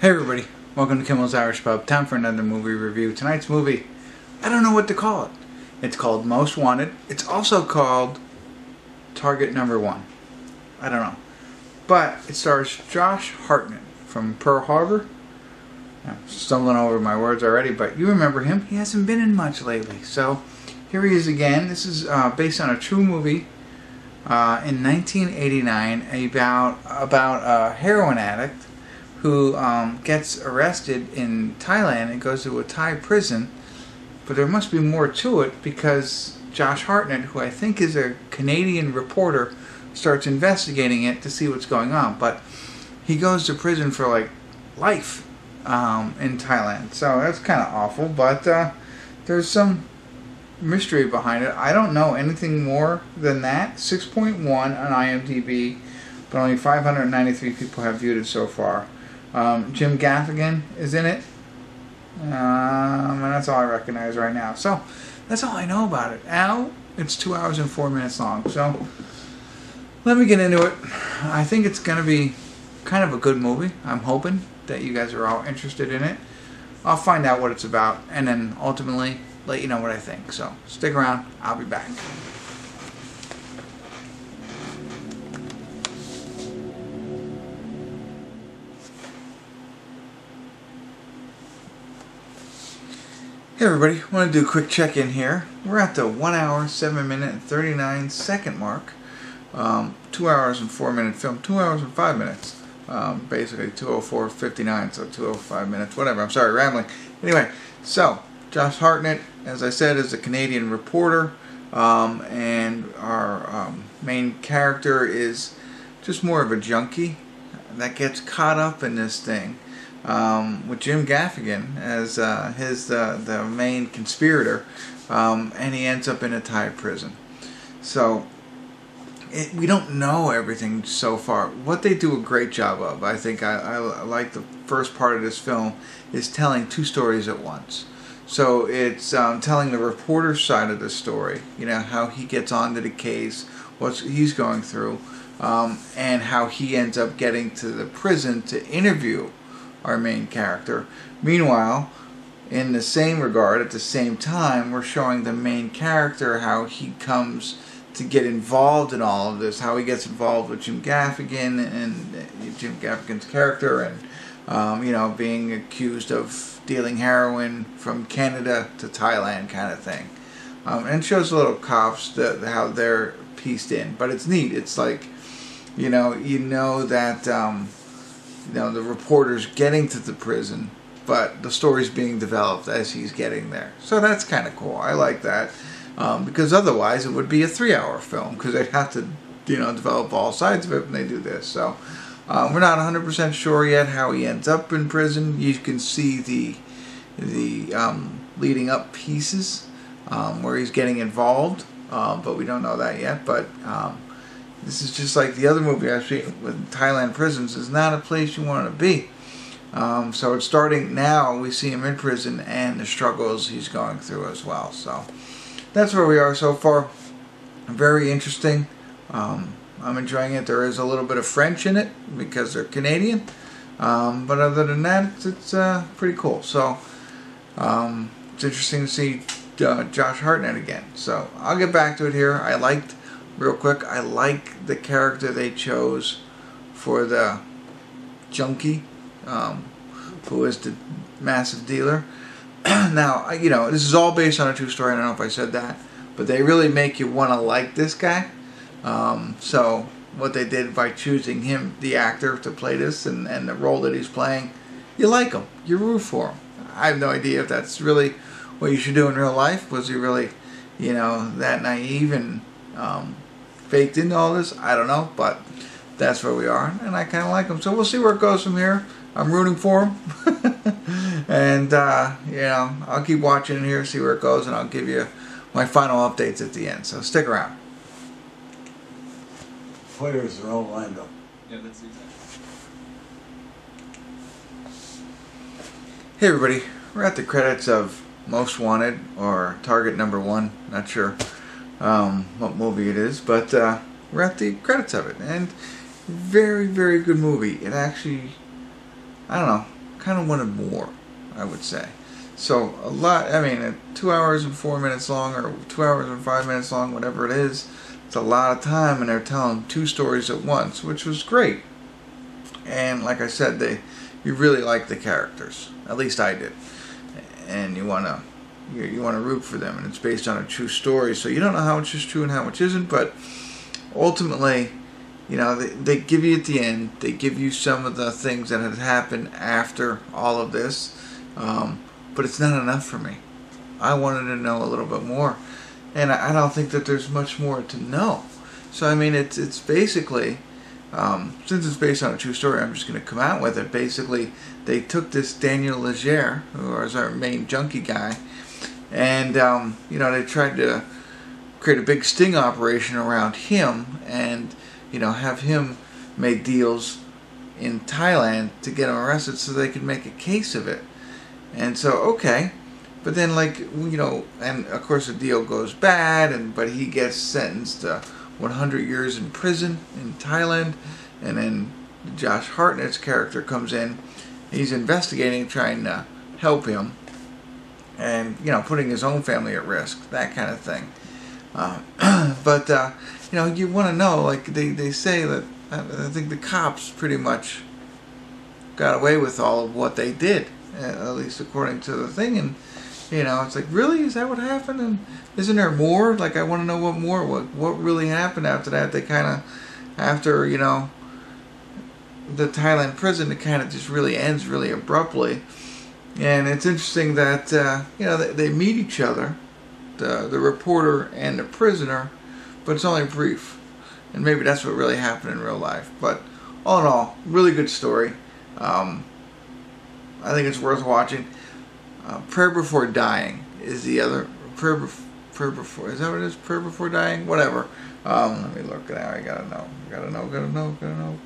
Hey everybody, welcome to Kimmel's Irish Pub. Time for another movie review. Tonight's movie, I don't know what to call it. It's called Most Wanted. It's also called Target Number 1. I don't know. But it stars Josh Hartnett from Pearl Harbor. I'm stumbling over my words already, but you remember him. He hasn't been in much lately. So here he is again. This is based on a true movie in 1989 about a heroin addict who gets arrested in Thailand and goes to a Thai prison. But there must be more to it because Josh Hartnett, who I think is a Canadian reporter, starts investigating it to see what's going on. But he goes to prison for like life in Thailand. So that's kind of awful. But there's some mystery behind it. I don't know anything more than that. 6.1 on IMDb, but only 593 people have viewed it so far. Jim Gaffigan is in it, and that's all I recognize right now. So that's all I know about it. It's 2 hours and 4 minutes long. So let me get into it. I think it's going to be kind of a good movie. I'm hoping that you guys are all interested in it. I'll find out what it's about and then ultimately let you know what I think. So stick around. I'll be back. Hey everybody, I want to do a quick check-in here. We're at the 1 hour, 7 minute, and 39 second mark. 2 hours and 4 minute film, 2 hours and 5 minutes. Basically 2:04:59, so 2:05 minutes, whatever. I'm sorry, rambling. Anyway, so Josh Hartnett, as I said, is a Canadian reporter, and our main character is just more of a junkie that gets caught up in this thing. With Jim Gaffigan as the main conspirator, and he ends up in a Thai prison. So we don't know everything so far. What they do a great job of, I think, I like the first part of this film, is telling two stories at once. So it's telling the reporter's side of the story, you know, how he gets onto the case, what he's going through, and how he ends up getting to the prison to interview our main character. Meanwhile, in the same regard, at the same time, we're showing the main character how he comes to get involved in all of this, how he gets involved with Jim Gaffigan and Jim Gaffigan's character, and you know, being accused of dealing heroin from Canada to Thailand kind of thing. And it shows little cops how they're pieced in, but it's neat. It's like, you know that the reporter's getting to the prison, but the story's being developed as he's getting there. So that's kind of cool. I like that, because otherwise it would be a 3-hour film, because they'd have to, develop all sides of it when they do this. So we're not 100% sure yet how he ends up in prison. You can see the leading up pieces where he's getting involved, but we don't know that yet. But this is just like the other movie I've seen with Thailand prisons. Is not a place you want to be. So it's starting now. We see him in prison and the struggles he's going through as well. So that's where we are so far. Very interesting. I'm enjoying it. There is a little bit of French in it because they're Canadian. But other than that, it's pretty cool. So it's interesting to see Josh Hartnett again. So I'll get back to it here. Real quick, I like the character they chose for the junkie, who is the massive dealer. Now, this is all based on a true story. I don't know if I said that, but they really make you want to like this guy. So what they did by choosing him, the actor, to play this and the role that he's playing, you like him. You root for him. I have no idea if that's really what you should do in real life. Was he really, that naive and faked into all this? I don't know, but that's where we are, and I kind of like him. So we'll see where it goes from here. I'm rooting for him, and I'll keep watching here, see where it goes, and I'll give you my final updates at the end. So stick around. Players are all lined up. Yeah, that's exactly. Hey everybody, we're at the credits of Most Wanted, or Target Number 1. Not sure what movie it is, but we're at the credits of it, and very, very good movie. It actually, I don't know, kind of wanted more, I would say. So a lot, I mean, 2 hours and 4 minutes long, or 2 hours and 5 minutes long, whatever it is, it's a lot of time, and they're telling 2 stories at once, which was great. And like I said, you really like the characters. At least I did. And you wanna root for them, and it's based on a true story, so you don't know how much is true and how much isn't, but ultimately, you know, they give you at the end, they give you some of the things that had happened after all of this, but it's not enough for me. I wanted to know a little bit more, and I don't think that there's much more to know. So I mean, it's basically, since it's based on a true story, I'm just going to come out with it. Basically, they took this Daniel Leger, who was our main junkie guy, and you know, they tried to create a big sting operation around him, and you know, have him make deals in Thailand to get him arrested so they could make a case of it. And so, okay, but then, like, you know, and of course the deal goes bad, but he gets sentenced to 100 years in prison in Thailand, and then Josh Hartnett's character comes in. He's investigating, trying to help him, and you know, putting his own family at risk, that kind of thing. But you know, you want to know, like they say that I think the cops pretty much got away with all of what they did, at least according to the thing. And you know, it's like, really, is that what happened? And isn't there more? Like, I want to know what really happened after that. They kind of, after, you know, the Thailand prison, it kind of just really ends really abruptly. And it's interesting that you know, they meet each other, the reporter and the prisoner, but it's only brief, and maybe that's what really happened in real life. But all in all, really good story. I think it's worth watching. Prayer Before Dying is the other. Prayer Before, is that what it is? Prayer Before Dying? Whatever. Let me look now. I gotta know.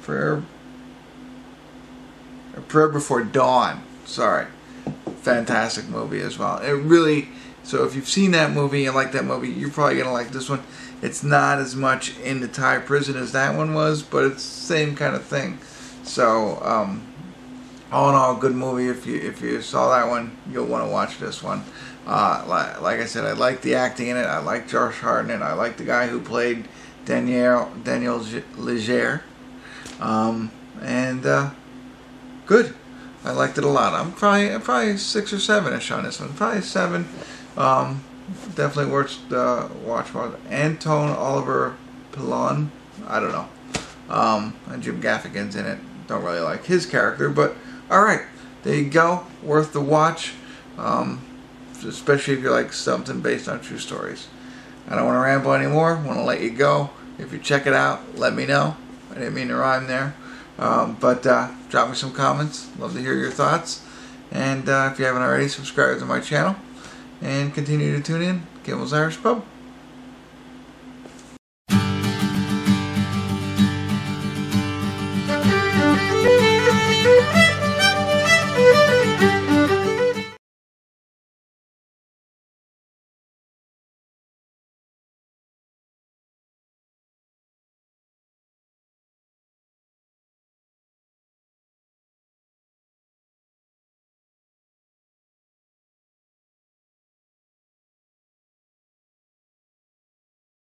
Prayer Before Dawn. Sorry. Fantastic movie as well. It really, so if you've seen that movie and like that movie, you're probably gonna like this one. It's not as much in the Thai prison as that one was, but it's the same kind of thing. So, all in all, good movie. If you saw that one, you'll want to watch this one. Like I said, I like the acting in it. I like Josh Hartnett. I like the guy who played Daniel Leger. Good. I liked it a lot. I'm probably 6 or 7ish on this one. Probably 7. Definitely worth watch more. Antoine Oliver Pilon. I don't know. And Jim Gaffigan's in it. Don't really like his character, but alright, there you go. Worth the watch. Especially if you like something based on true stories. I don't want to ramble anymore. I want to let you go. If you check it out, let me know. I didn't mean to rhyme there. But drop me some comments. Love to hear your thoughts. And if you haven't already, subscribe to my channel. And continue to tune in. Kimmel's Irish Pub.